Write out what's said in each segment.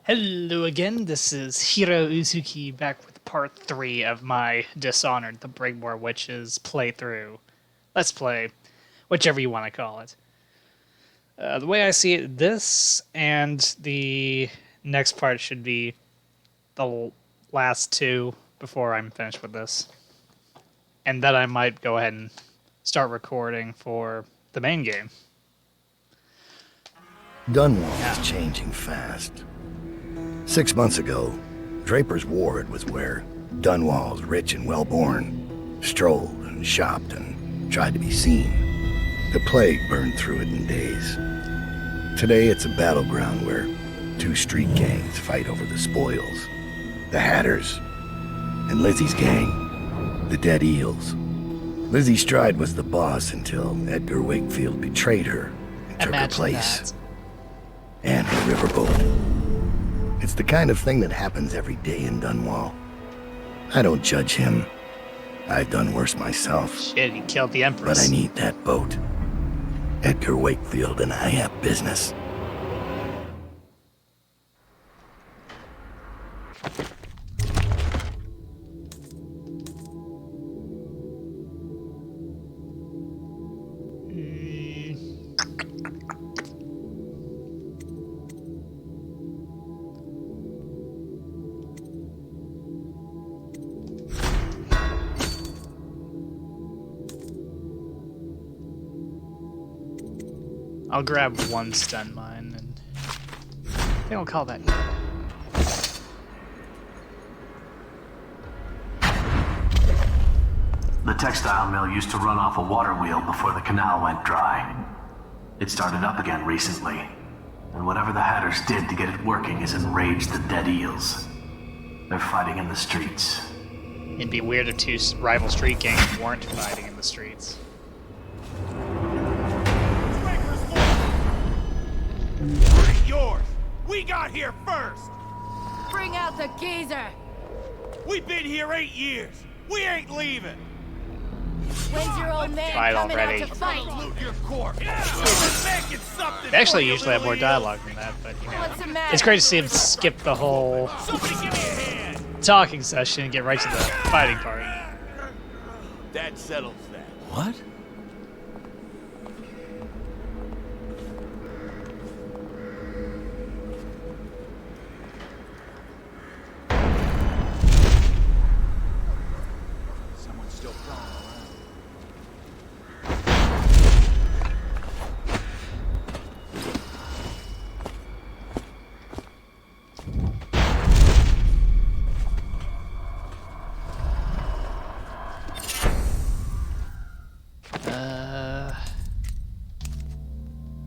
Hello again, this is Heero Uzuki back with part 3 of my Dishonored, the Brigmore Witches playthrough. Let's play, whichever you want to call it. The way I see it, this and the next part should be the last two before I'm finished with this. And then I might go ahead and start recording for the main game. Dunwall is changing fast. 6 months ago, Draper's Ward was where Dunwall's rich and well-born strolled and shopped and tried to be seen. The plague burned through it in days. Today it's a battleground where two street gangs fight over the spoils. The Hatters and Lizzie's gang, the Dead Eels. Lizzie Stride was the boss until Edgar Wakefield betrayed her and took her place. And her riverboat. It's the kind of thing that happens every day in Dunwall. I don't judge him. I've done worse myself. Shit, he killed the Empress. But I need that boat. Edgar Wakefield and I have business. I'll grab one stun mine, and I think I'll call that. The textile mill used to run off a water wheel before the canal went dry. It started up again recently, and whatever the Hatters did to get it working has enraged the Dead Eels. They're fighting in the streets. It'd be weird if two rival street gangs weren't fighting in the streets. Yours! We got here first! Bring out the geezer! We've been here 8 years! We ain't leaving! When's your old man Fight coming already. out to fight? Loot your corpse! We're making something They actually for you, usually have more little dialogue than that, but you know. What's the matter? It's great to see him skip the whole eels. Somebody give me a hand! talking session and get right to the fighting part. That settles that. What? Someone's still crawling around.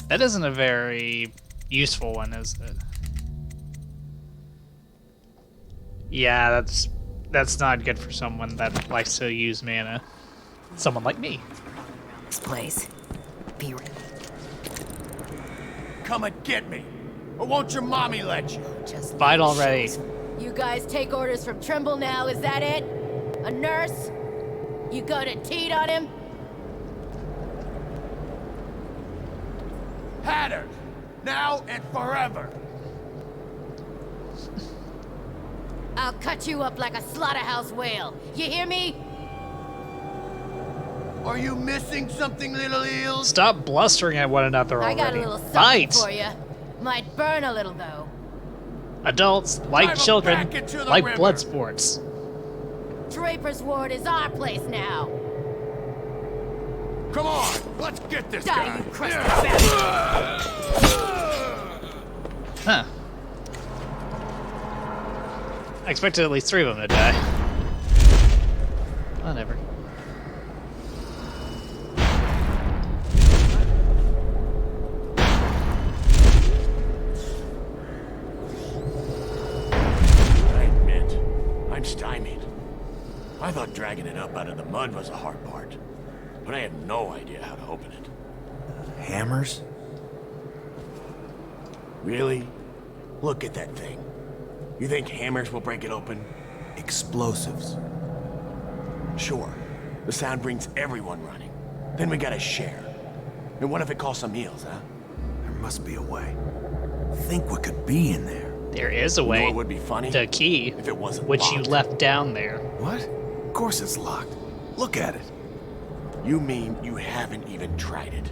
That isn't a very useful one, is it? Yeah, that's not good for someone that likes to use mana. Someone like me. This place. Be ready. Come and get me! Or won't your mommy let you? Just Fight already. You guys take orders from Trimble now, is that it? A nurse? You gonna teat on him? Hatters! Now and forever! I'll cut you up like a slaughterhouse whale. You hear me? Are you missing something, little eels? Stop blustering at one another already. I got a little something Fight! for you. Might burn a little though. Adults, like Drive 'em children, back into the like river. blood sports. Draper's Ward is our place now. Come on, let's get this Die, guy! you crusty bastard! Huh. I expected at least 3 of them to die. Whatever. I admit, I'm stymied. I thought dragging it up out of the mud was a hard part, but I had no idea how to open it. Hammers? Really? Look at that thing. You think hammers will break it open? Explosives. Sure. The sound brings everyone running. Then we gotta share. And what if it calls some eels, huh? There must be a way. Think what could be in there. There is a You know way. what would be funny? The key, If it wasn't which you locked. left down there. What? Of course it's locked. Look at it. You mean you haven't even tried it?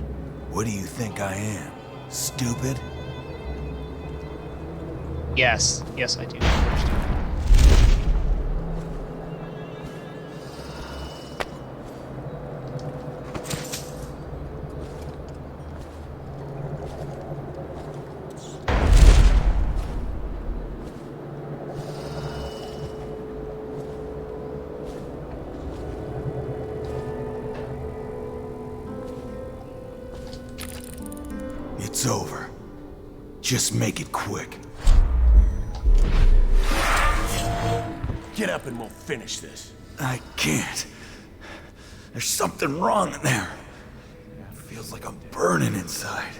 What do you think I am? Stupid? Yes, yes, I do. It's over. Just make it quick. Get up and we'll finish this. I can't. There's something wrong in there. It feels like I'm burning inside.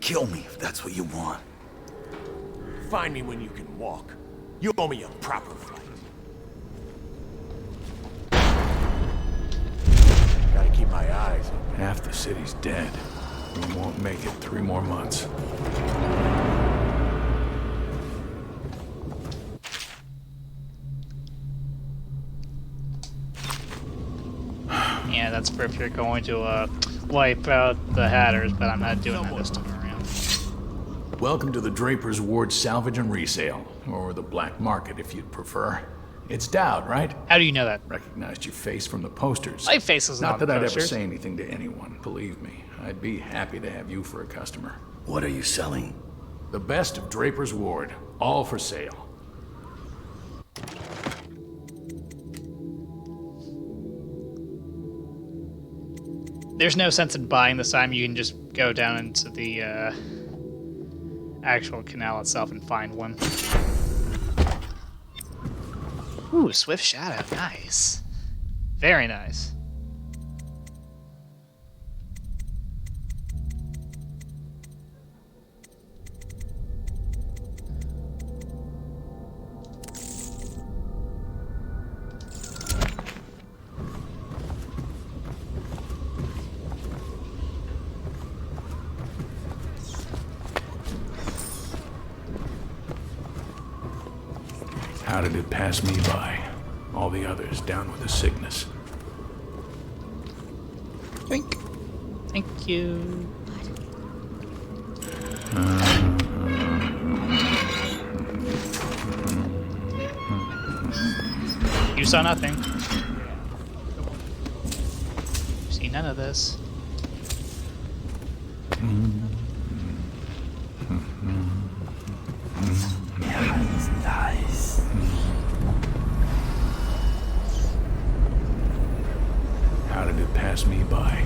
Kill me if that's what you want. Find me when you can walk. You owe me a proper fight. Gotta keep my eyes open. Half the city's dead. We won't make it 3 more months. Yeah, that's for if you're going to wipe out the Hatters, but I'm not doing that this time around. Welcome to the Draper's Ward Salvage and Resale, or the Black Market if you'd prefer. It's Dowd, right? How do you know that? Recognized your face from the posters. My face is Not on that the I'd ever posters. say anything to anyone, believe me. I'd be happy to have you for a customer. What are you selling? The best of Draper's Ward, all for sale. There's no sense in buying this time. You can just go down into the actual canal itself and find one. Ooh, Swift Shadow. Nice. Very nice. How did it pass me by? All the others down with the sickness. Thank you. You saw nothing. See none of this. How did it pass me by?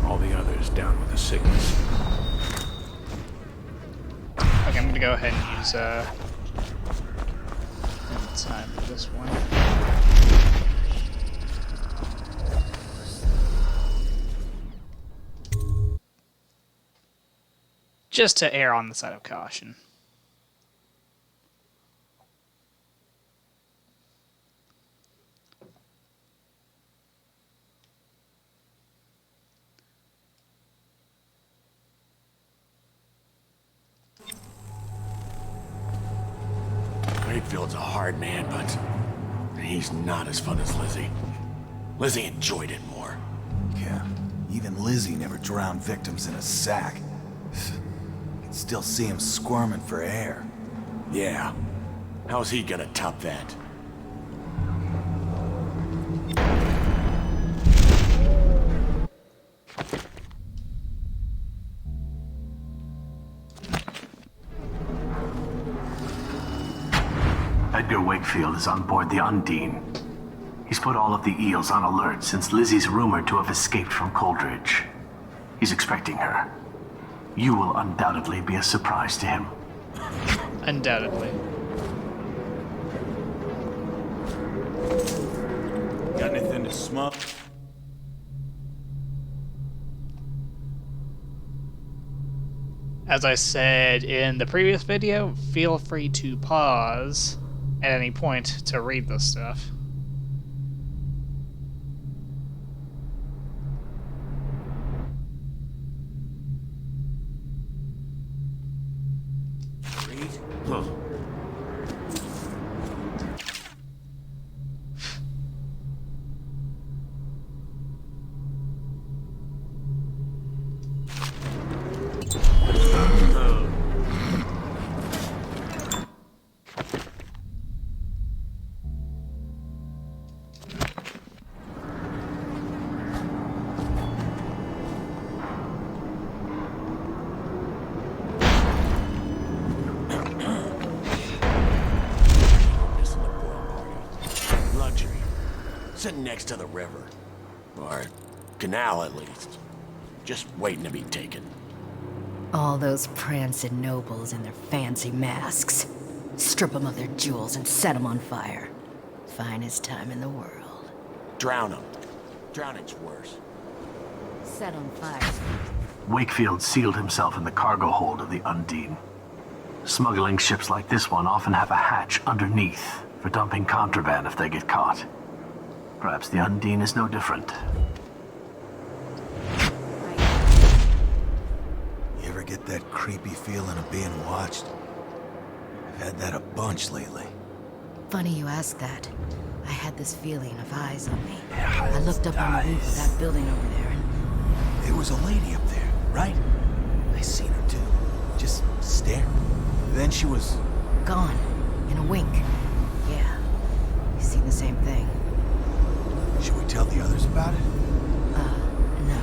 All the others down with the sickness. Okay, I'm gonna go ahead and use time for this one. Just to err on the side of caution. Greatfield's a hard man, but he's not as fun as Lizzie. Lizzie enjoyed it more. Yeah, even Lizzie never drowned victims in a sack. Can still see him squirming for air. Yeah. How's he gonna top that? Edgar Wakefield is on board the Undine. He's put all of the eels on alert since Lizzie's rumored to have escaped from Coldridge. He's expecting her. You will undoubtedly be a surprise to him. Undoubtedly. Got anything to smoke? As I said in the previous video, feel free to pause at any point to read this stuff. Read? sitting next to the river. Or canal, at least. Just waiting to be taken. All those prancing nobles in their fancy masks. Strip them of their jewels and set them on fire. Finest time in the world. Drown them. Drowning's worse. Set on fire. Wakefield sealed himself in the cargo hold of the Undine. Smuggling ships like this one often have a hatch underneath for dumping contraband if they get caught. Perhaps the Undine is no different. You ever get that creepy feeling of being watched? I've had that a bunch lately. Funny you ask that. I had this feeling of eyes on me. I looked up on the roof of that building over there and... There was a lady up there, right? I seen her too. Just staring. Then she was... gone. In a wink. Yeah. You seen the same thing. Should we tell the others about it? No.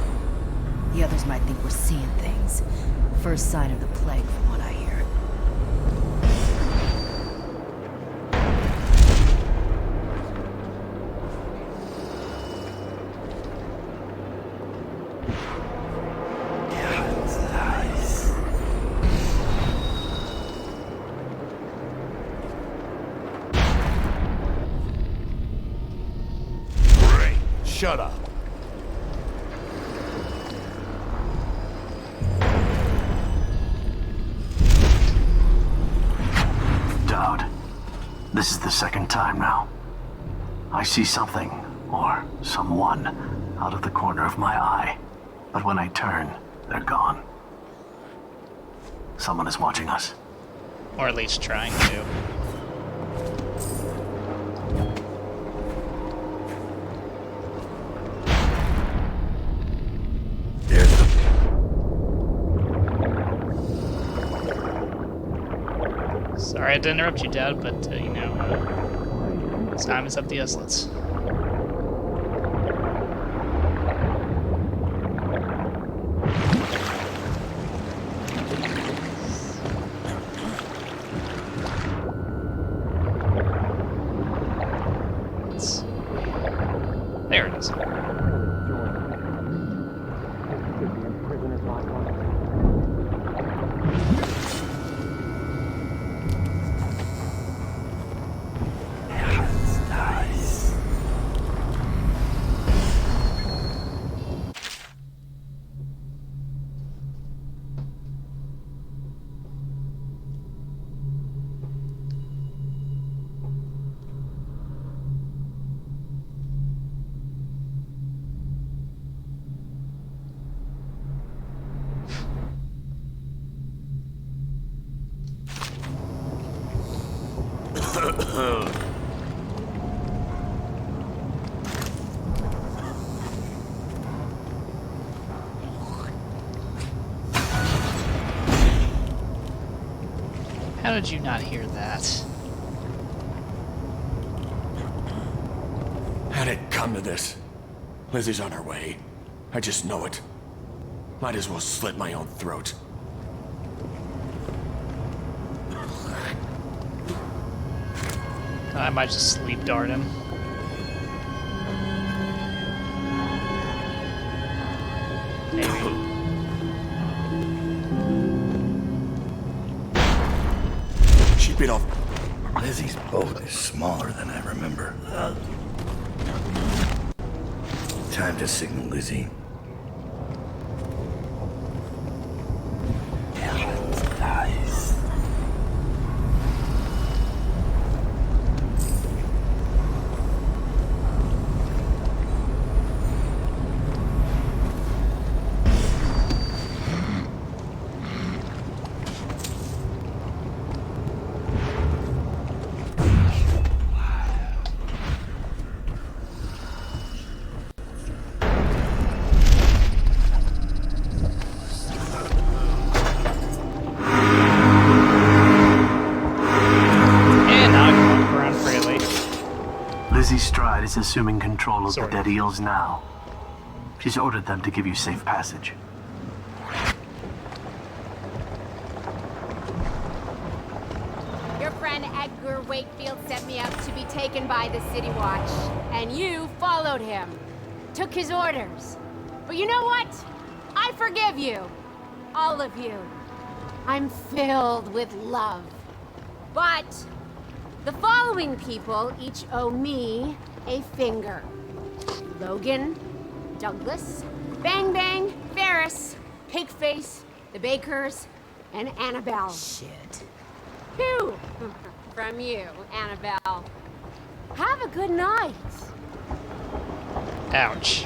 The others might think we're seeing things. First sign of the plague from what I hear. Shut up. Dowd, this is the second time now. I see something, or someone, out of the corner of my eye. But when I turn, they're gone. Someone is watching us. Or at least trying to. Sorry I had to interrupt you, Dad, but, time is of the essence. There it is. How did you not hear that? How'd it come to this? Lizzie's on her way. I just know it. Might as well slit my own throat. I might just sleep dart him. Maybe. She bit off. Lizzie's boat is smaller than I remember. Time to signal Lizzie. Lizzie's Stride is assuming control of Sort the of. dead eels now. She's ordered them to give you safe passage. Your friend friend Edgar Wakefield sent me out to be taken by the City Watch, and you followed him. Took his orders. But you know what? I forgive you. All of you. I'm filled with love. But the following people each owe me a finger. Logan, Douglas, Bang Bang, Ferris, Cakeface, the Bakers, and Annabelle. Shit. Phew! From you, Annabelle. Have a good night. Ouch.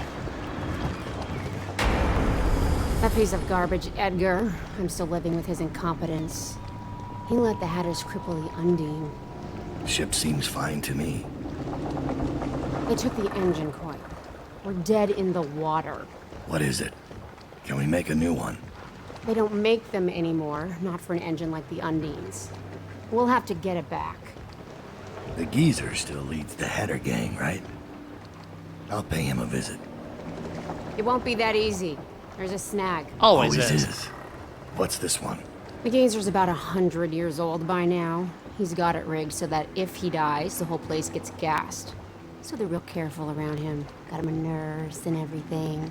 That piece of garbage, Edgar. I'm still living with his incompetence. He let the Hatters cripple the Undine. Ship seems fine to me. They took the engine coil. We're dead in the water. What is it? Can we make a new one? They don't make them anymore, not for an engine like the Undine's. We'll have to get it back. The geezer still leads the Hatter gang, right? I'll pay him a visit. It won't be that easy. There's a snag. Always is. What's this one? The geezer's about 100 years old by now. He's got it rigged so that if he dies, the whole place gets gassed. So they're real careful around him. Got him a nurse and everything.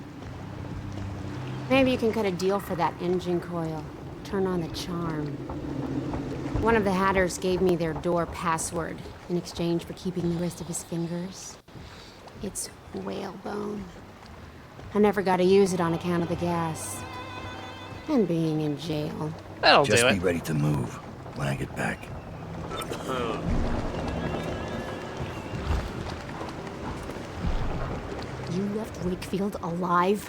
Maybe you can cut a deal for that engine coil. Turn on the charm. One of the Hatters gave me their door password in exchange for keeping the rest of his fingers. It's whalebone. I never got to use it on account of the gas. And being in jail. That'll Just do be it. ready to move when I get back. You left Wakefield alive?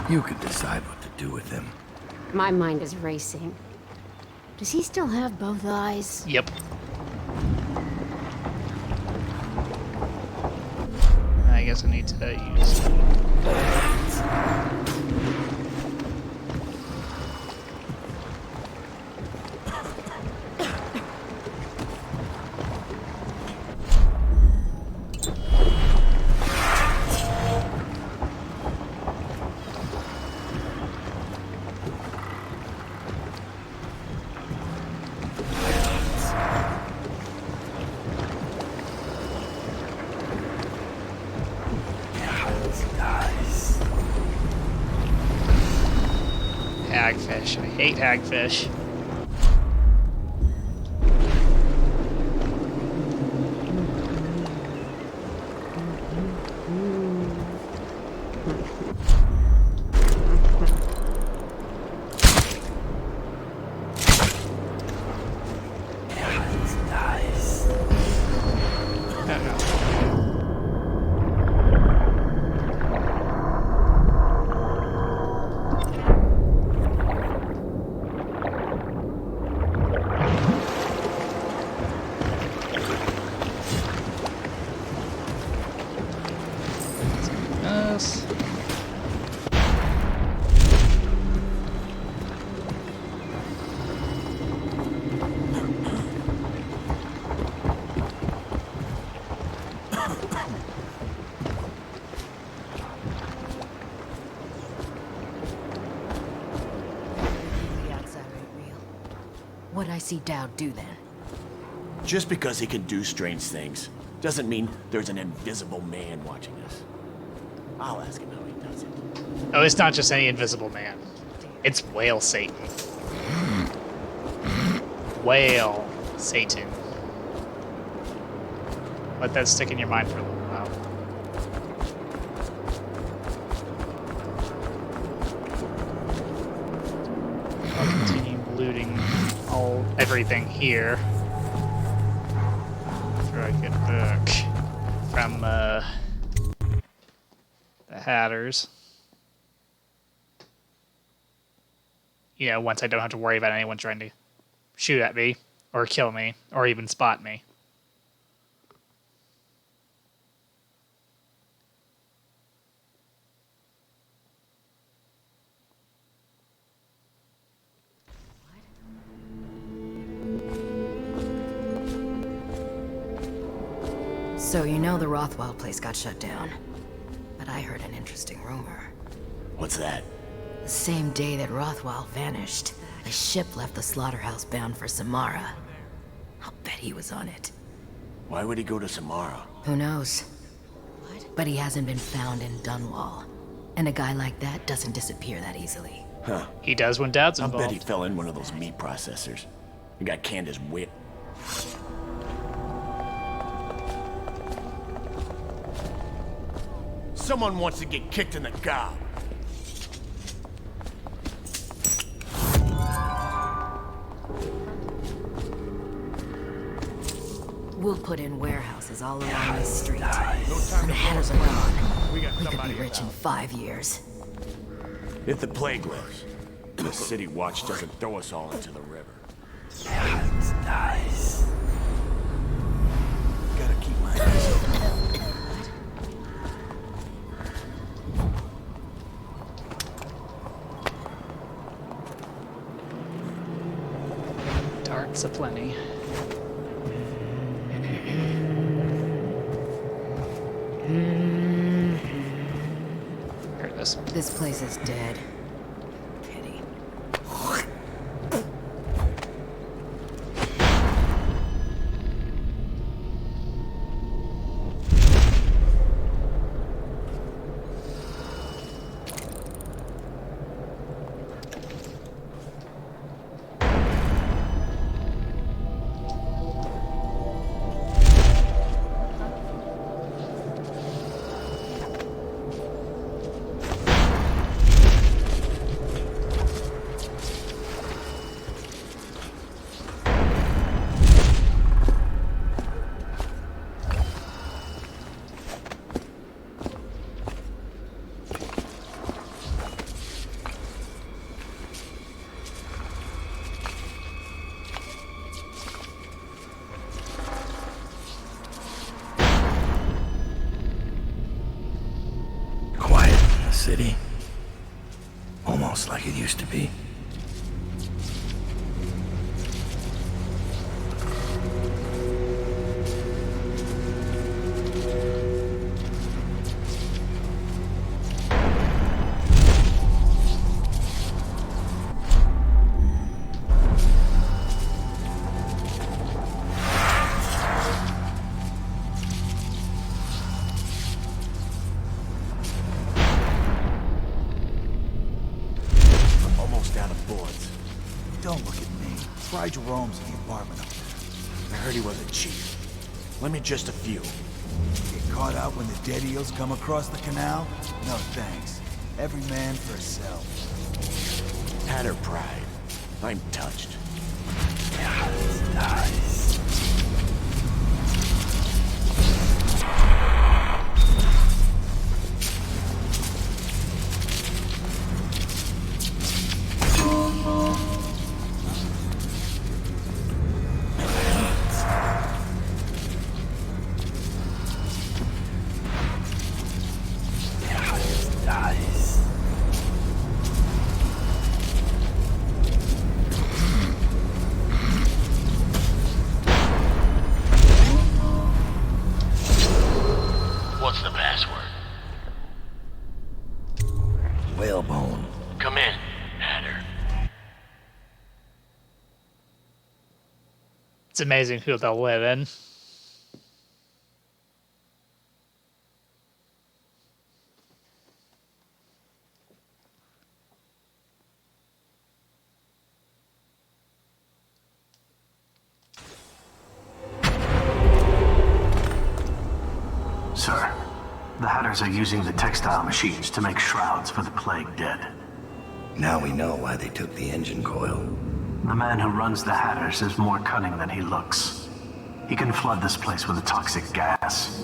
You can decide what to do with him. My mind is racing. Does he still have both eyes? Yep. I guess I need to use... Hagfish. I hate hagfish. What'd I see Dowd do then? Just because he can do strange things doesn't mean there's an invisible man watching us. I'll ask him how he does it. Oh, it's not just any invisible man. It's Whale Satan. Whale Satan. Let that stick in your mind for a little while. I'll continue looting everything here. After I get back from the Hatters. You know, once I don't have to worry about anyone trying to shoot at me, or kill me, or even spot me. So you know the Rothwell place got shut down. But I heard an interesting rumor. What's that? The same day that Rothwell vanished, a ship left the slaughterhouse bound for Samara. I'll bet he was on it. Why would he go to Samara? Who knows? But he hasn't been found in Dunwall. And a guy like that doesn't disappear that easily. Huh. He does when Dad's I'll bet he involved. fell in one of those meat processors. And got canned as whip. Someone wants to get kicked in the gob. We'll put in warehouses all along this street. When the Hatters are gone, we could be rich in 5 years. If the plague lives, and the city watch doesn't throw us all into the river. Nice. Gotta keep my eyes open. Darts aplenty. Here it is. This place is dead. Pity. Quiet in the city. Almost like it used to be. Almost out of bullets. Don't look at me. Fry Jerome's in the apartment up there. I heard he was a chief. Let me just a few. Get caught out when the dead eels come across the canal? No thanks. Every man for himself. Hatter pride. I'm touched. Nice. What's the password? Whalebone. Come in, Hatter. It's amazing who they'll live in. Sir, the Hatters are using the textile machines to make shrouds for the plague dead. Now we know why they took the engine coil. The man who runs the Hatters is more cunning than he looks. He can flood this place with a toxic gas.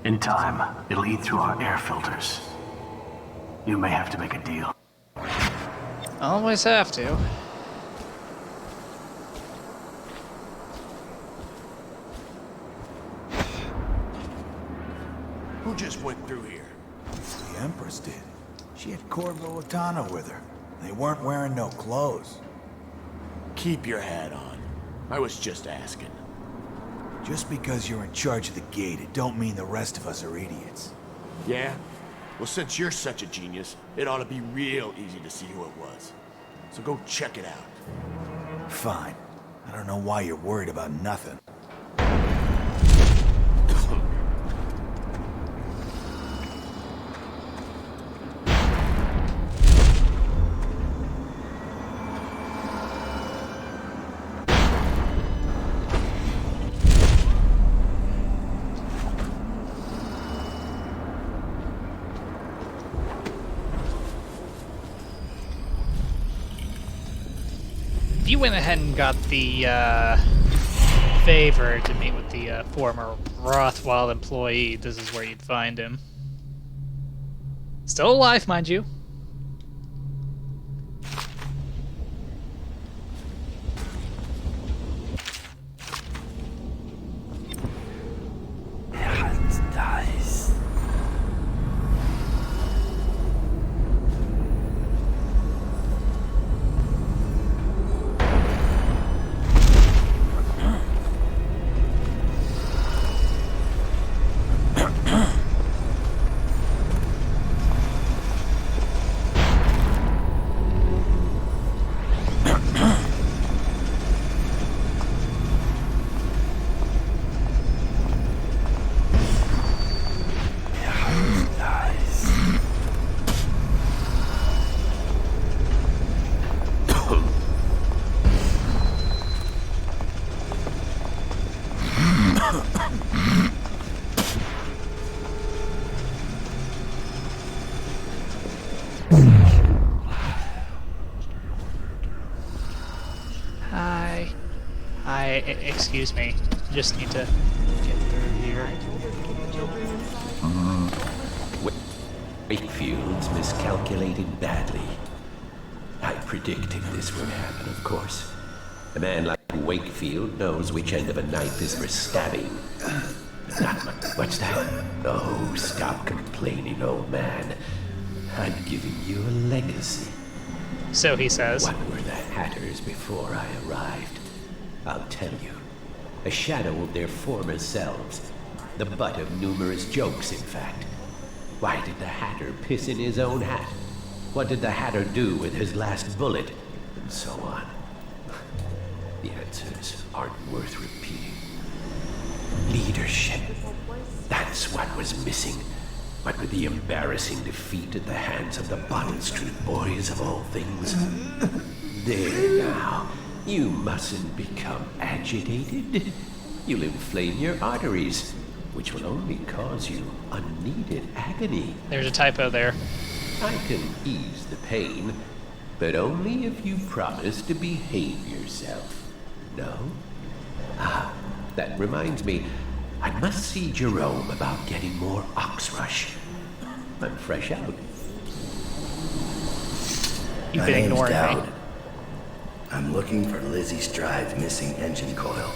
In time, it'll eat through our air filters. You may have to make a deal. Always have to. Who just went through here? The Empress did. She had Corvo Latano with her. They weren't wearing no clothes. Keep your hat on. I was just asking. Just because you're in charge of the gate, it don't mean the rest of us are idiots. Yeah? Well, since you're such a genius, it ought to be real easy to see who it was. So go check it out. Fine. I don't know why you're worried about nothing. If you went ahead and got the favor to meet with the former Rothwell employee, this is where you'd find him. Still alive, mind you. Excuse me. Just need to get through here. Wakefield's miscalculated badly. I predicted this would happen, of course. A man like Wakefield knows which end of a knife is for stabbing. What's that? Oh, stop complaining, old man. I'm giving you a legacy. So he says. What were the Hatters before I arrived? I'll tell you. A shadow of their former selves. The butt of numerous jokes, in fact. Why did the Hatter piss in his own hat? What did the Hatter do with his last bullet? And so on. The answers aren't worth repeating. Leadership. That's what was missing. What with the embarrassing defeat at the hands of the Bottle Street Boys of all things. There now. You mustn't become agitated. You'll inflame your arteries, which will only cause you unneeded agony. There's a typo there. I can ease the pain, but only if you promise to behave yourself. No? Ah, that reminds me. I must see Jerome about getting more Oxrush. I'm fresh out. You've My been name's ignoring Dowd. me. I'm looking for Lizzie Stride's missing engine coil.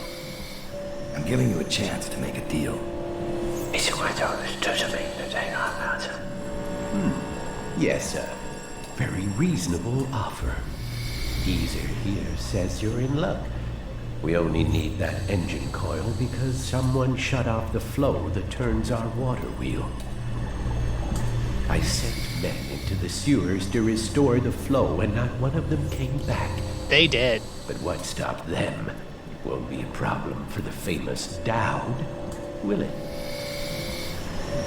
I'm giving you a chance to make a deal. Yes, sir. Very reasonable offer. Geezer here says you're in luck. We only need that engine coil because someone shut off the flow that turns our water wheel. I sent men into the sewers to restore the flow and not one of them came back. They did. But what stopped them won't be a problem for the famous Dowd, will it?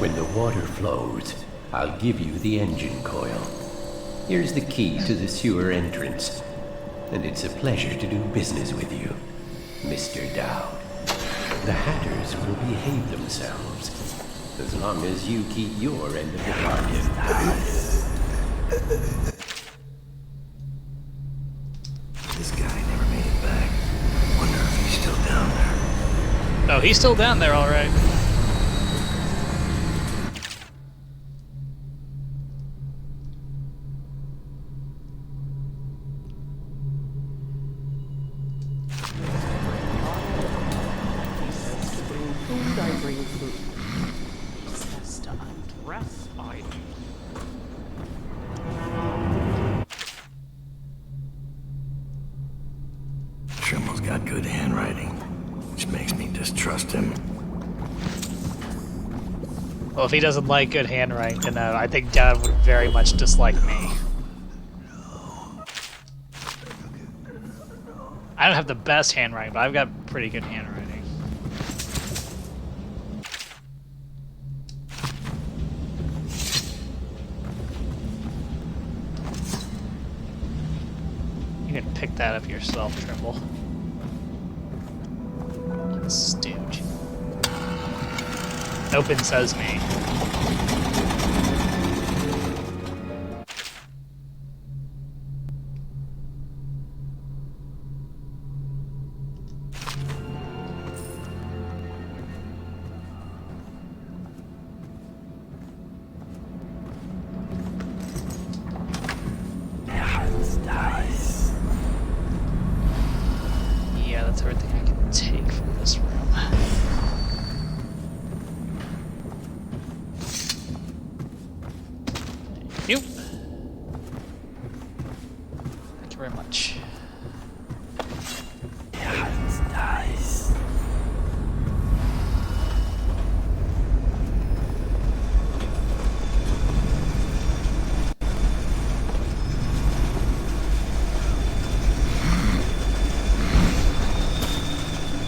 When the water flows, I'll give you the engine coil. Here's the key to the sewer entrance. And it's a pleasure to do business with you, Mr. Dowd. The Hatters will behave themselves, as long as you keep your end of the bargain. This guy never made it back. Wonder if he's still down there. Oh, he's still down there, all right. Trimmel's got good handwriting, which makes me distrust him. Well, if he doesn't like good handwriting, then I think Dad would very much dislike me. I don't have the best handwriting, but I've got pretty good handwriting. You can pick that up yourself, Trimble. You stooge. Open sesame. Yeah, that's everything I can take from this room. Thank you. Thank you very much.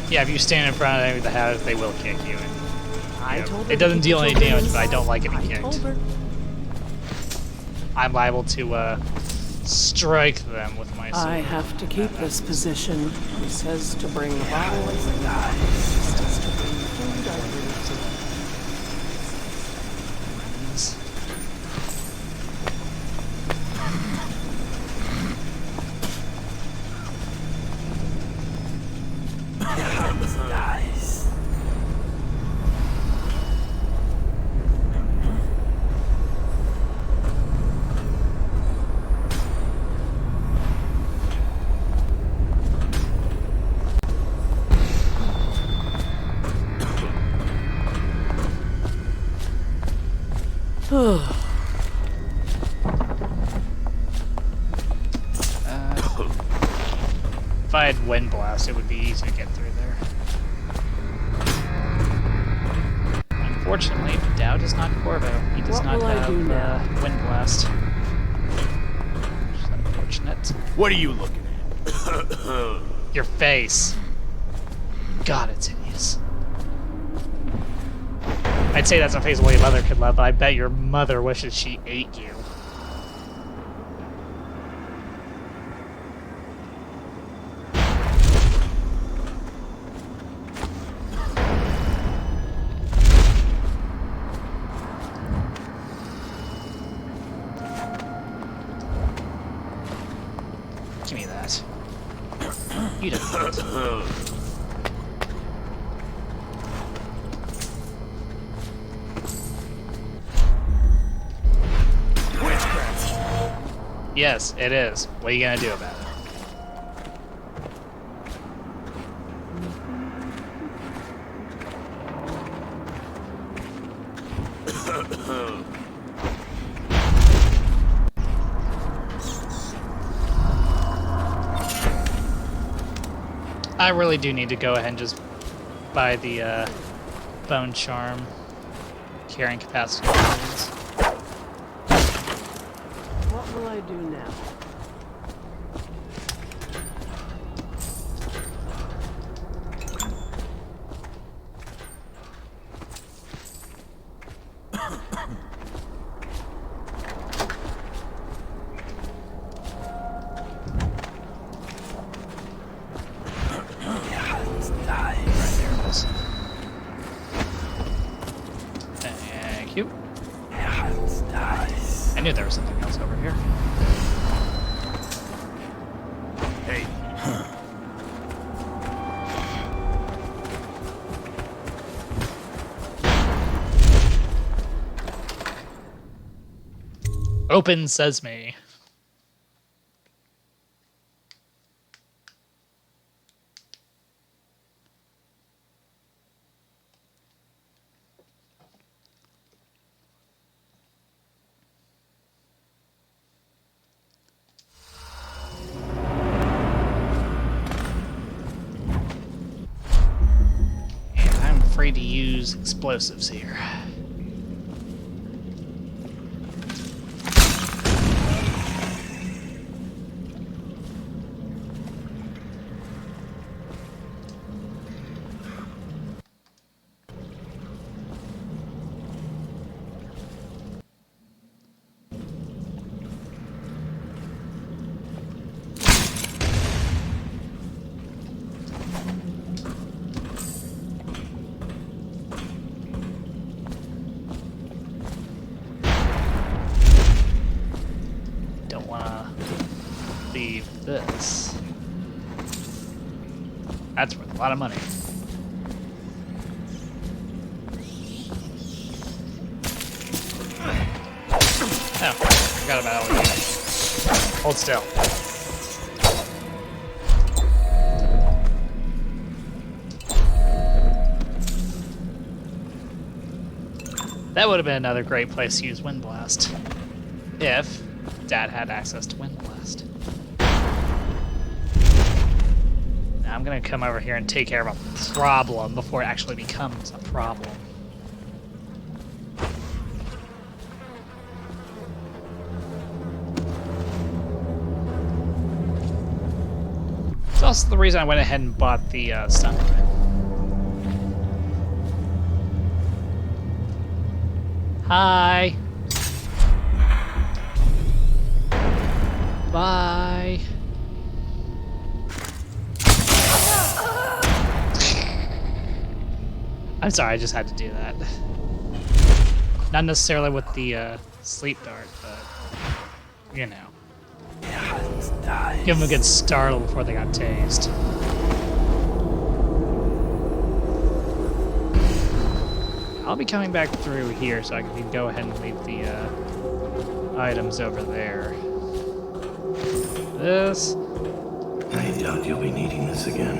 Yeah, if you stand in front of them with the hat, they will kick you. And, it doesn't deal any damage, but I don't like getting kicked. I'm liable to strike them with my sword. I have to keep this position. He says to bring the bottles. If I had Wind Blast, it would be easy to get through there. Unfortunately, Dow does not Corvo. He does not have Wind Blast. Which is unfortunate. What are you looking at? Your face. God, it's hideous. I'd say that's a face only a mother could love, but I bet your mother wishes she ate you. Give me that. You don't need it. Yes, it is. What are you gonna do about it? I really do need to go ahead and just buy the bone charm carrying capacity. What will I do now? Thank you. I knew there was something else over here. Hey. Open sesame. Free to use explosives here. That's worth a lot of money. Oh, forgot about all that. Hold still. That would have been another great place to use Wind Blast. If Dad had access to Wind Blast. Now I'm gonna come over here and take care of a problem before it actually becomes a problem. It's also the reason I went ahead and bought the stun line. Hi. Bye. I'm sorry, I just had to do that. Not necessarily with the sleep dart, but you know. Give them a good startle before they got tased. I'll be coming back through here so I can go ahead and leave the items over there. This. I doubt you'll be needing this again.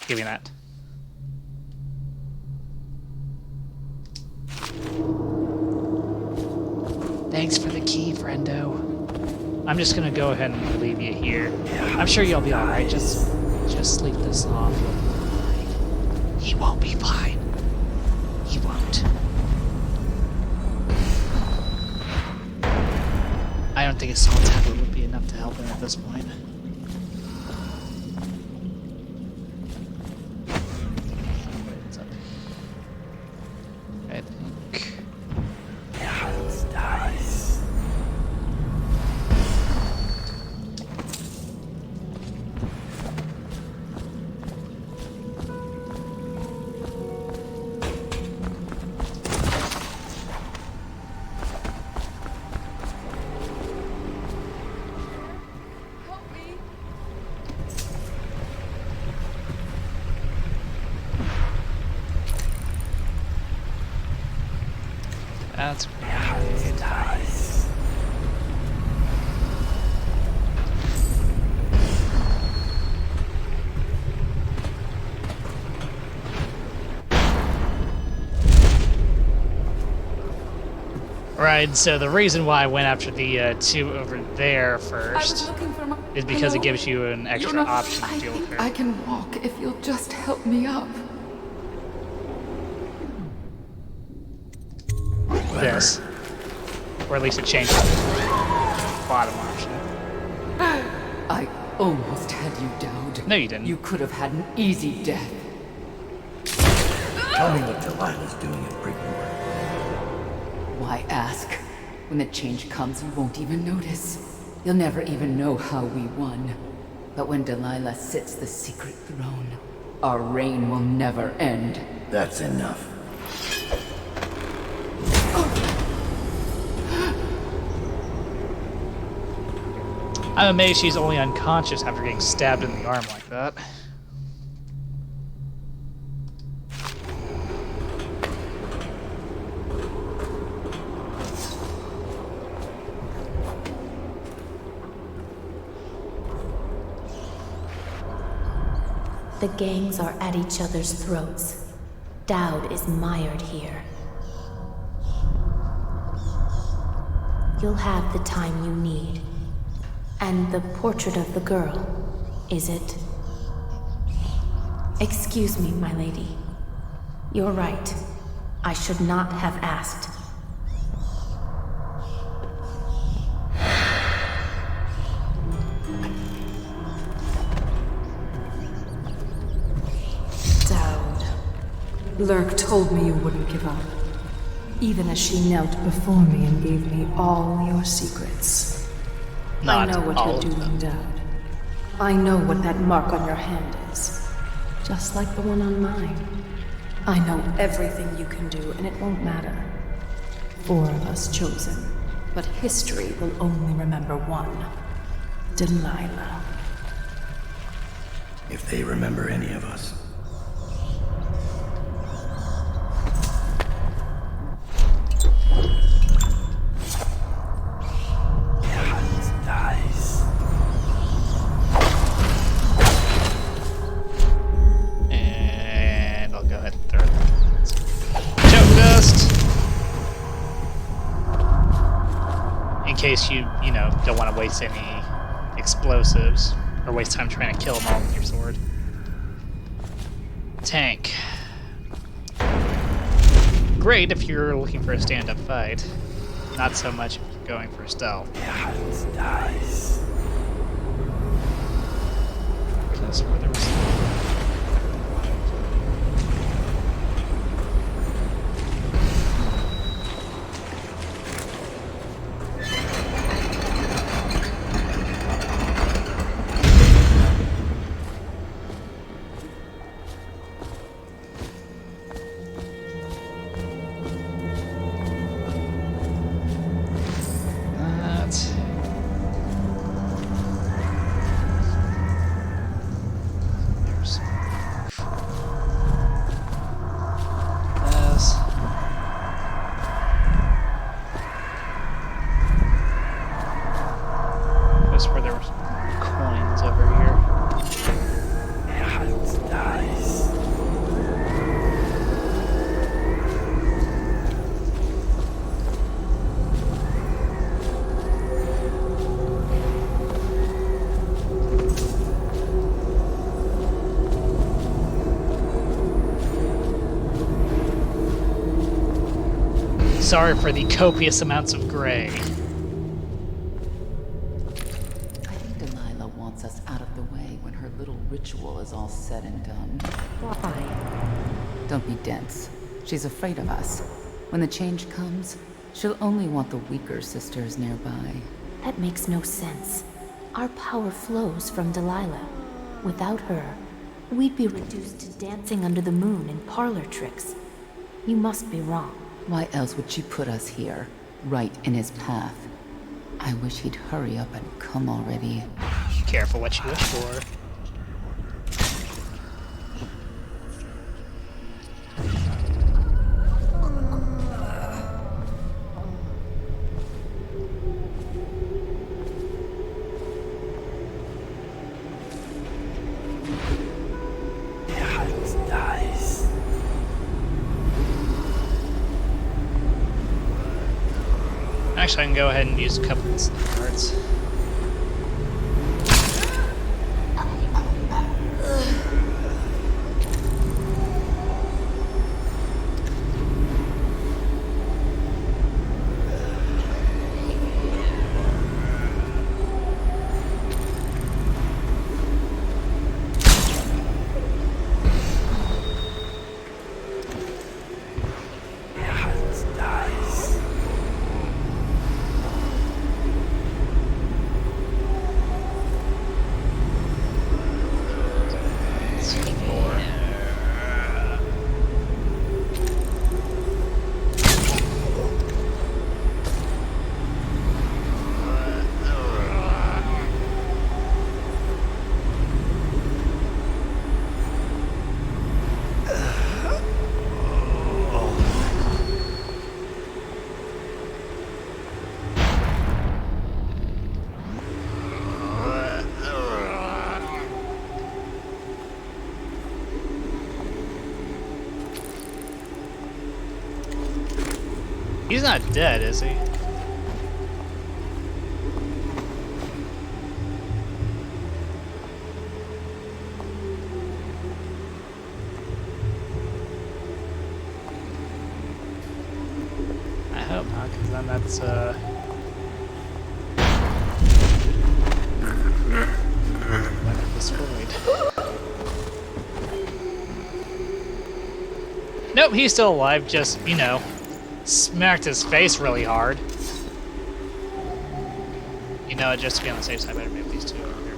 Give me that. Thanks for the key, friendo. I'm just gonna go ahead and leave you here. I'm sure you'll be alright. Just sleep this off. He won't be fine. He won't. I don't think a salt tablet would be enough to help him at this point. What's up? I think. That's great. Right, so the reason why I went after the two over there first is because it gives you an extra option to deal with her. I can walk if you'll just help me up. This. Or at least it changed the bottom option. I almost had you, Dowd. No, you didn't. You could have had an easy death. Tell me what Delilah's doing at Brigmore. Why ask? When the change comes, you won't even notice. You'll never even know how we won. But when Delilah sits the secret throne, our reign will never end. That's enough. I'm amazed she's only unconscious after getting stabbed in the arm like that. The gangs are at each other's throats. Dowd is mired here. You'll have the time you need. And the portrait of the girl, is it? Excuse me, my lady. You're right. I should not have asked. Dowd. Lurk told me you wouldn't give up. Even as she knelt before me and gave me all your secrets. Not I know what you're doing, Dowd. I know what that mark on your hand is. Just like the one on mine. I know everything you can do, and it won't matter. 4 of us chosen. But history will only remember one. Delilah. If they remember any of us. And I'll go ahead and throw choke dust. In case you don't want to waste any explosives or waste time trying to kill them all with your sword. Tank. Great if you're looking for a stand-up fight. Not so much if you're going for stealth. Because where there was... Where there were coins over here. Sorry for the copious amounts of gray. Ritual is all said and done. Why? Don't be dense. She's afraid of us. When the change comes, she'll only want the weaker sisters nearby. That makes no sense. Our power flows from Delilah. Without her, we'd be reduced to dancing under the moon and parlor tricks. You must be wrong. Why else would she put us here, right in his path? I wish he'd hurry up and come already. Careful what you wish for. Actually, I can go ahead and use a couple of sleep cards. He's not dead, is he? I hope not, because then that's weapon destroyed. Nope, he's still alive, just, smacked his face really hard. Just to be on the safe side, I better move these two over here.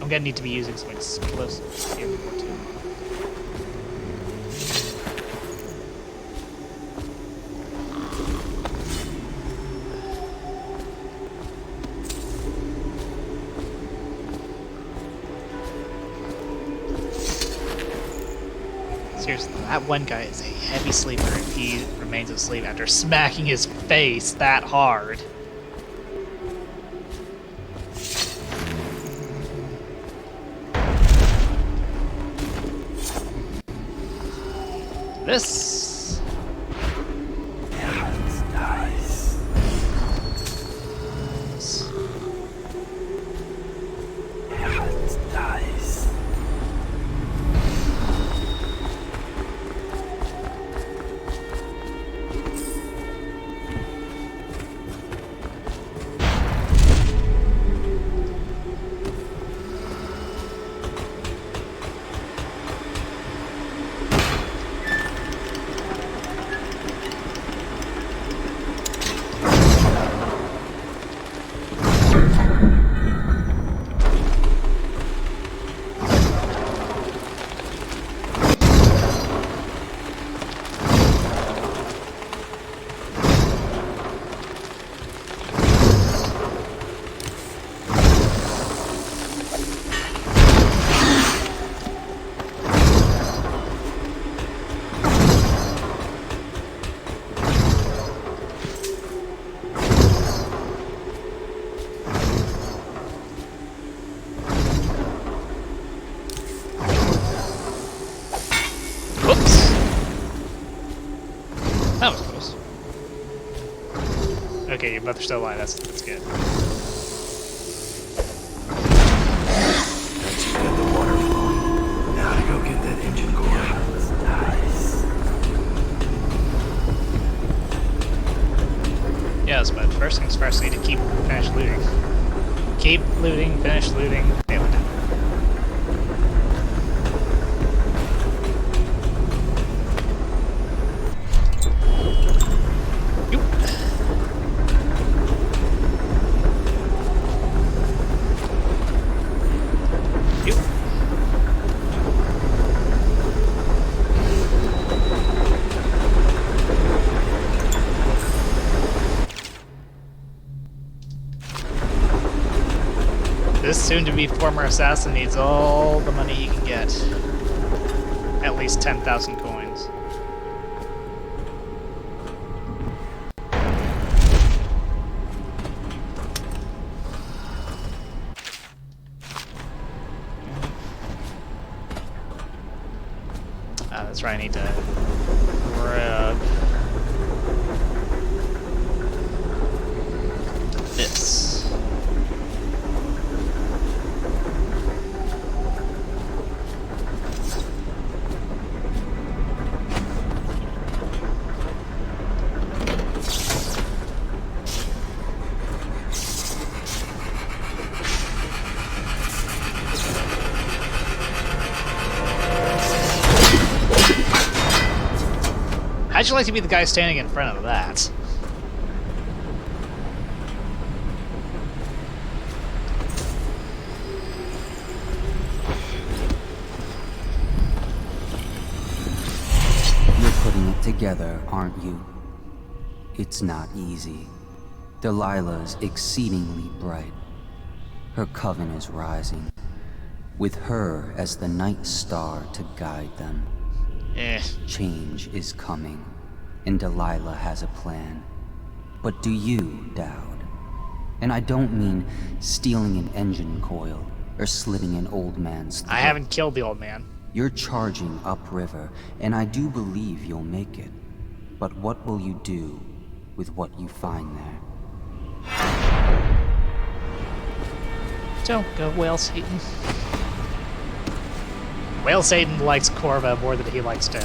I'm gonna need to be using some explosives here before too long. Seriously, that one guy is a heavy sleeper if he remains asleep after smacking his face that hard. This. That was close. Okay, you both are still alive. That's good. Once you get the water flowing, now to go get that engine core. That was nice. Yes, but first things first, I need to finish looting. Keep looting, finish looting, nail it. This soon-to-be former assassin needs all the money he can get. At least 10,000 coins. That's right, I need to grab this. How'd you like to be the guy standing in front of that? You're putting it together, aren't you? It's not easy. Delilah's exceedingly bright. Her coven is rising, with her as the night star to guide them. Change is coming, and Delilah has a plan. But do you, Dowd? And I don't mean stealing an engine coil or slitting an old man's throat. I haven't killed the old man. You're charging upriver, and I do believe you'll make it. But what will you do with what you find there? Don't go, Whale Satan. Whale Satan likes Corva more than he likes Dowd.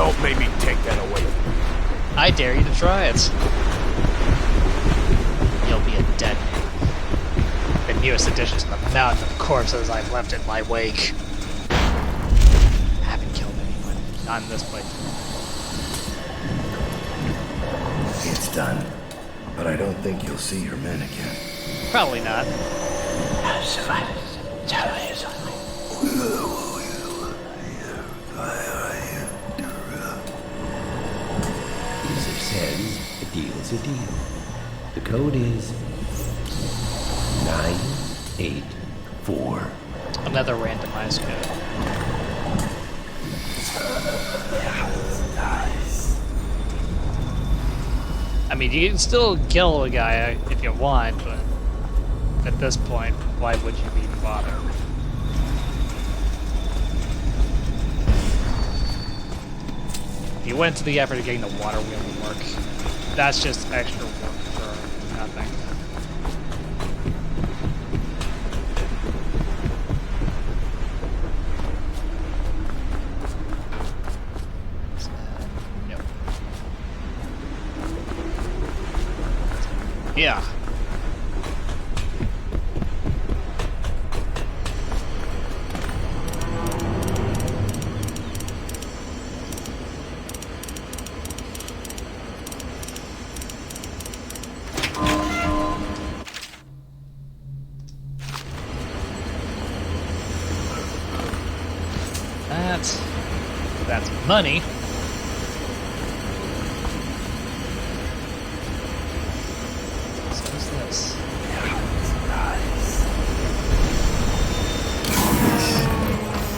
Don't make me take that away from you. I dare you to try it. You'll be a dead man. The newest addition to the mountain of corpses I've left in my wake. I haven't killed anyone. Not in this playthrough. It's done. But I don't think you'll see your men again. Probably not. User says a deal's a deal. The code is 984. Another randomized code. I mean, you can still kill a guy if you want, but at this point, why would you even bother? If you went to the effort of getting the water wheel to work, that's just extra work for nothing. Yeah. That's money. So what's this?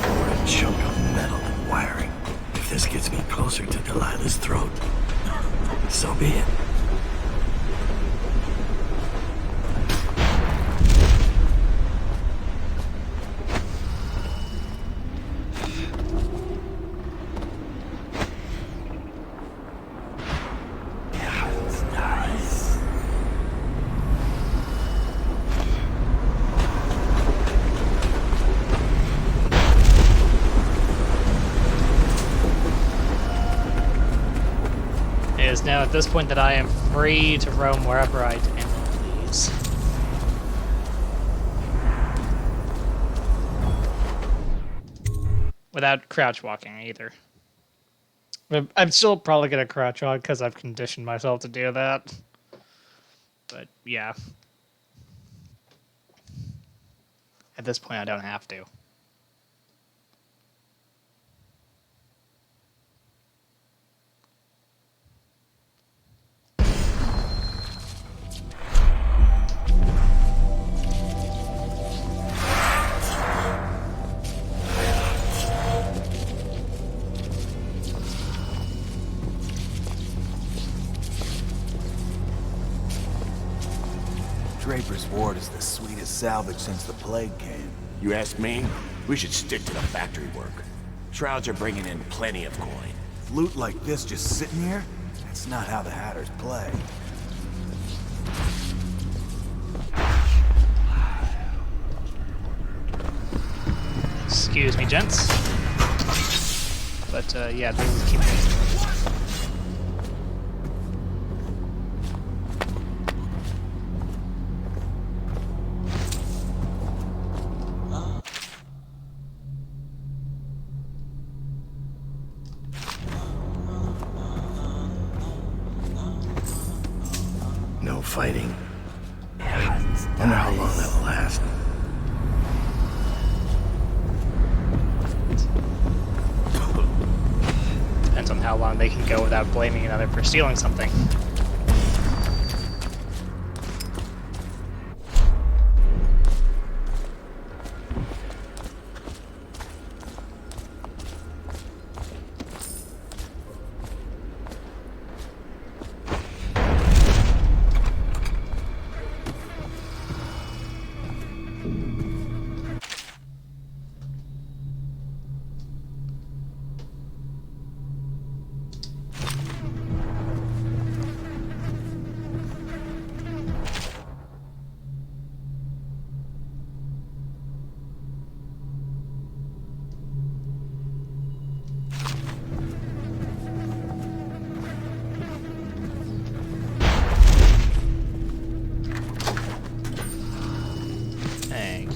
Or a chunk of metal and wiring. If this gets me closer to Delilah's throat, so be it. It is now at this point that I am free to roam wherever I damn please. Without crouch walking either. I'm still probably gonna crouch walk because I've conditioned myself to do that. But yeah. At this point I don't have to. Draper's Ward is the sweetest salvage since the plague came. You ask me? We should stick to the factory work. Shrouds are bringing in plenty of coin. Loot like this just sitting here? That's not how the Hatters play. Excuse me, gents. But yeah, they will keep it. No fighting. Wonder how long that'll last. Depends on how long they can go without blaming another for stealing something.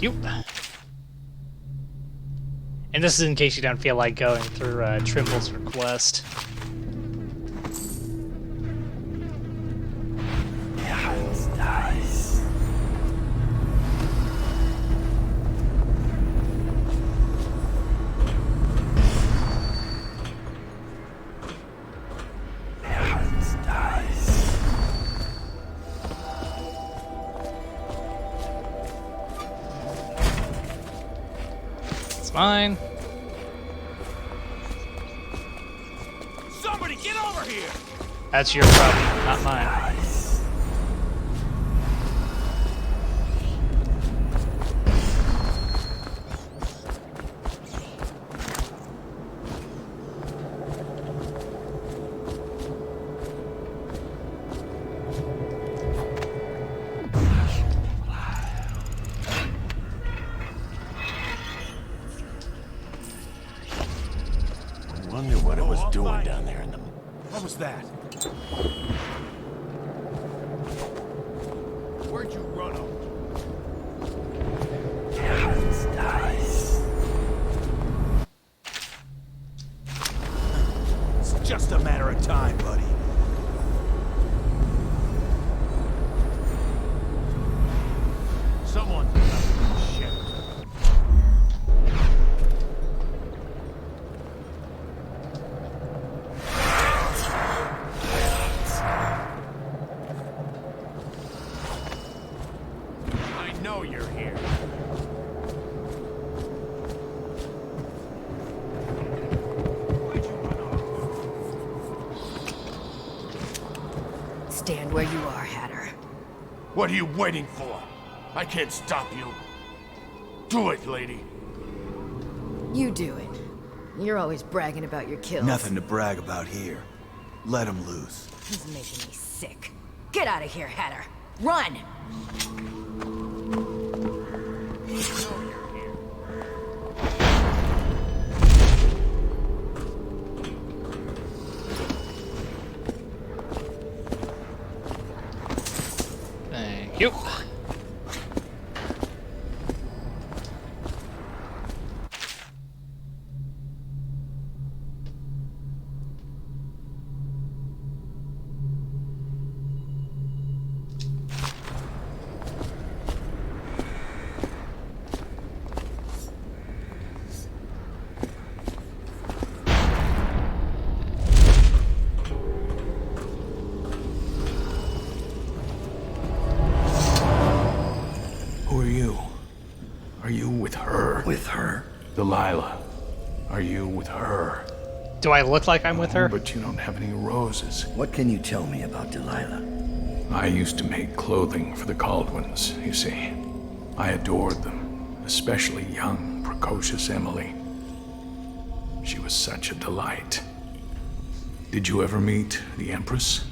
Thank you. And this is in case you don't feel like going through Trimble's request. It's mine. Somebody get over here! That's your problem, not mine. Wonder what it was doing down there in the... What was that? Where'd you run off? It's just a matter of time, buddy. Someone's got shit. I know you're here. Why'd you run off? Stand where you are, Hatter. What are you waiting for? I can't stop you. Do it, lady. You do it. You're always bragging about your kills. Nothing to brag about here. Let him loose. He's making me sick. Get out of here, Hatter. Run! Thank you. Who are you? Are you with her? With her? Delilah. Are you with her? Do I look like I'm with her? But you don't have any roses. What can you tell me about Delilah? I used to make clothing for the Caldwins, you see. I adored them, especially young, precocious Emily. She was such a delight. Did you ever meet the Empress?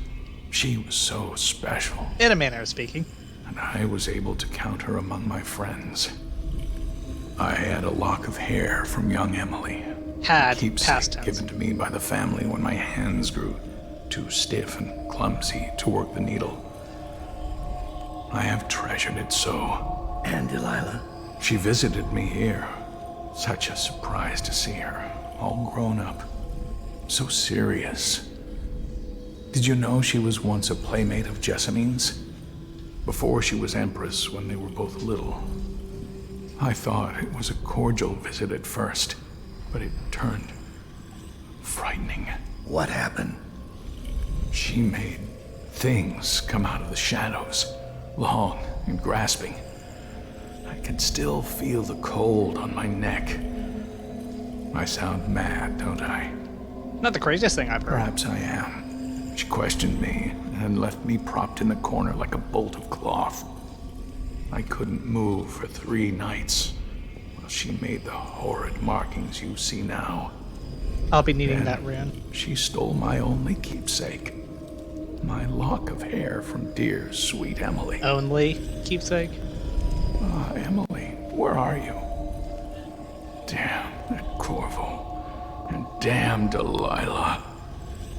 She was so special. In a manner of speaking. And I was able to count her among my friends. I had a lock of hair from young Emily. Had, Keepsake past tense. given to me by the family when my hands grew too stiff and clumsy to work the needle. I have treasured it so. And Delilah? She visited me here. Such a surprise to see her, all grown up. So serious. Did you know she was once a playmate of Jessamine's? Before she was Empress, when they were both little. I thought it was a cordial visit at first, but it turned frightening. What happened? She made things come out of the shadows, long and grasping. I can still feel the cold on my neck. I sound mad, don't I? Not the craziest thing I've heard. Perhaps I am. She questioned me and left me propped in the corner like a bolt of cloth. I couldn't move for 3 nights while she made the horrid markings you see now. I'll be needing Then that rune. She stole my only keepsake. My lock of hair from dear, sweet Emily. Only keepsake? Ah, Emily, where are you? Damn that Corvo. And damn Delilah.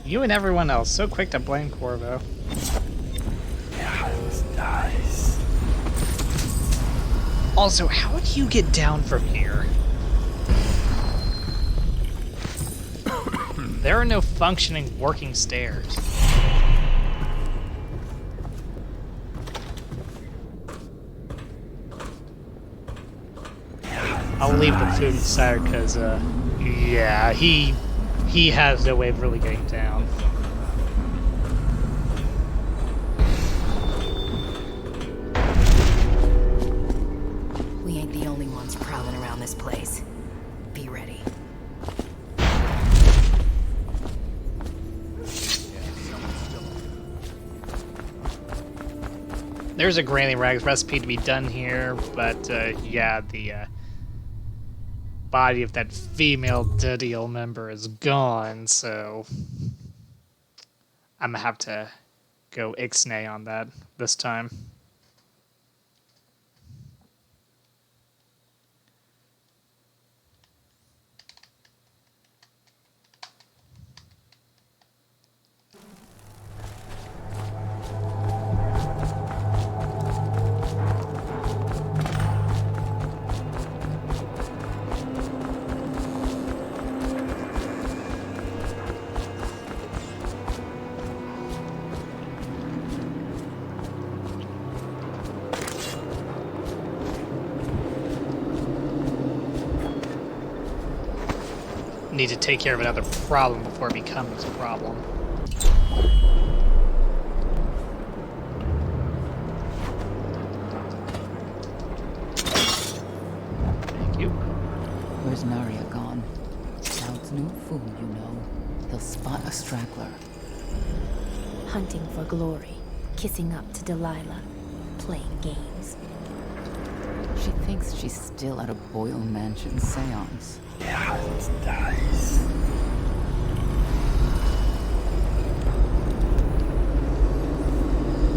You and everyone else, so quick to blame Corvo. Also, how do you get down from here? There are no functioning working stairs. I'll leave the food inside because, yeah, he has no way of really getting down. We ain't the only ones prowling around this place. Be ready. There's a Granny Rags recipe to be done here, but yeah, the body of that female Didial member is gone, so I'm gonna have to go ixnay on that this time. Need to take care of another problem before it becomes a problem. Thank you. Where's Narya gone? Cloud's no fool, you know. He'll spot a straggler. Hunting for glory, kissing up to Delilah, playing games. She thinks she's still at a Boyle Mansion seance.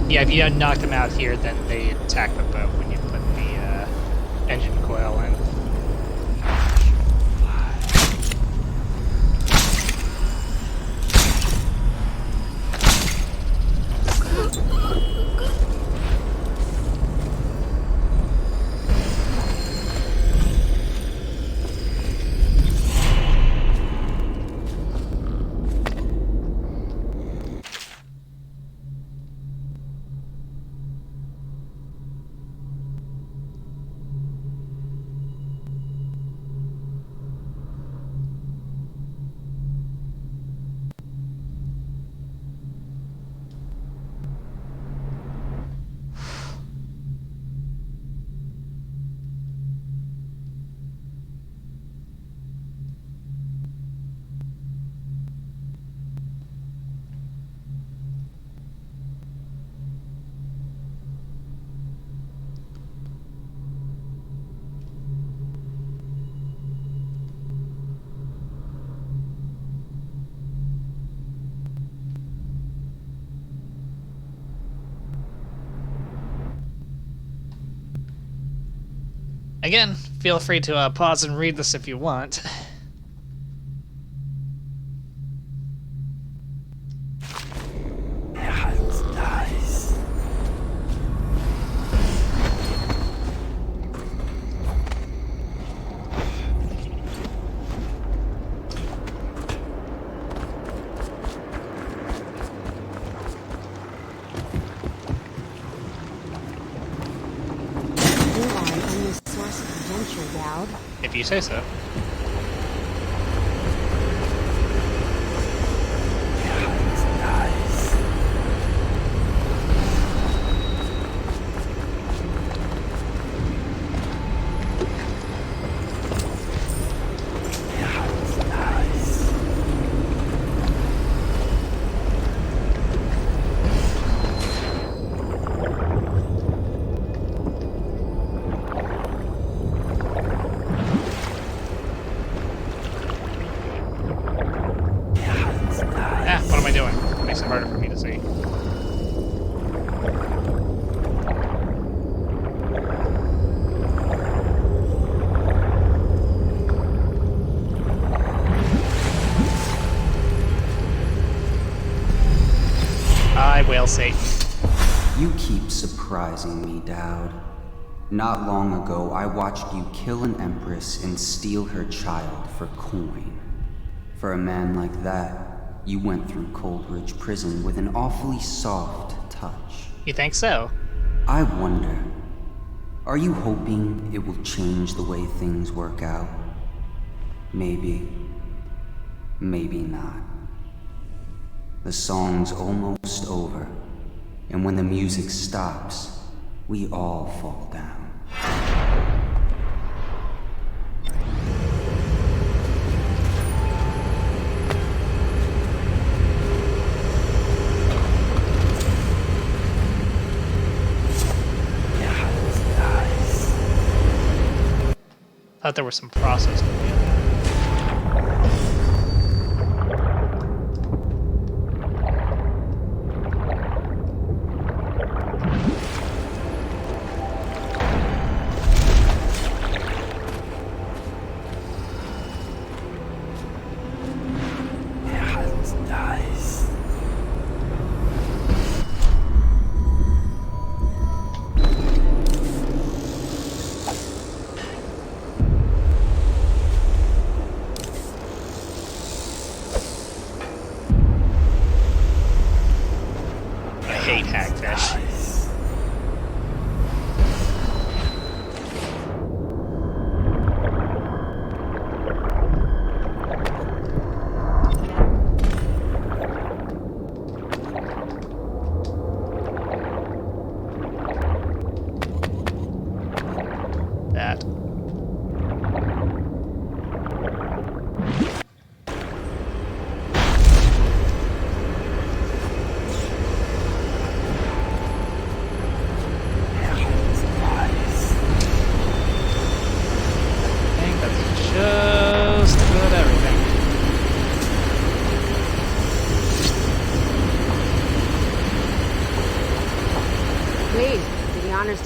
Yeah, if you knock them out here, then they attack the boat when you put the engine coil in. Again, feel free to pause and read this if you want. If you say so. Harder for me to see. I will see. You keep surprising me, Dowd. Not long ago, I watched you kill an empress and steal her child for coin. For a man like that, you went through Coldridge Prison with an awfully soft touch. You think so? I wonder, are you hoping it will change the way things work out? Maybe. Maybe not. The song's almost over, and when the music stops, we all fall down. Thought there was some process to it.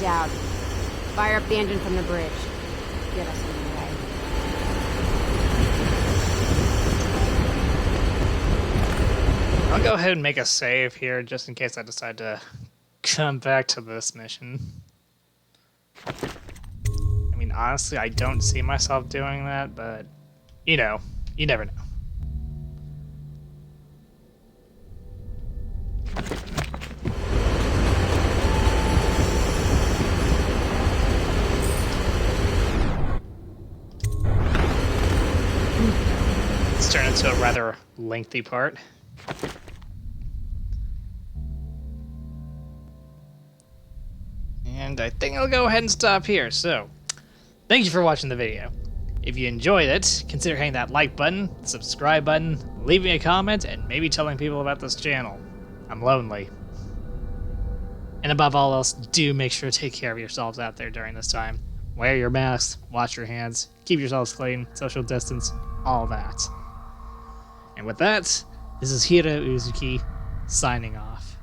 Down. Fire up the engine from the bridge. Get us on the way. I'll go ahead and make a save here just in case I decide to come back to this mission. I mean, honestly, I don't see myself doing that, but you know, you never know. Turn into a rather lengthy part. And I think I'll go ahead and stop here. So, thank you for watching the video. If you enjoyed it, consider hitting that like button, subscribe button, leaving a comment, and maybe telling people about this channel. I'm lonely. And above all else, do make sure to take care of yourselves out there during this time. Wear your masks, wash your hands, keep yourselves clean, social distance, all that. And with that, this is Heero Uzuki, signing off.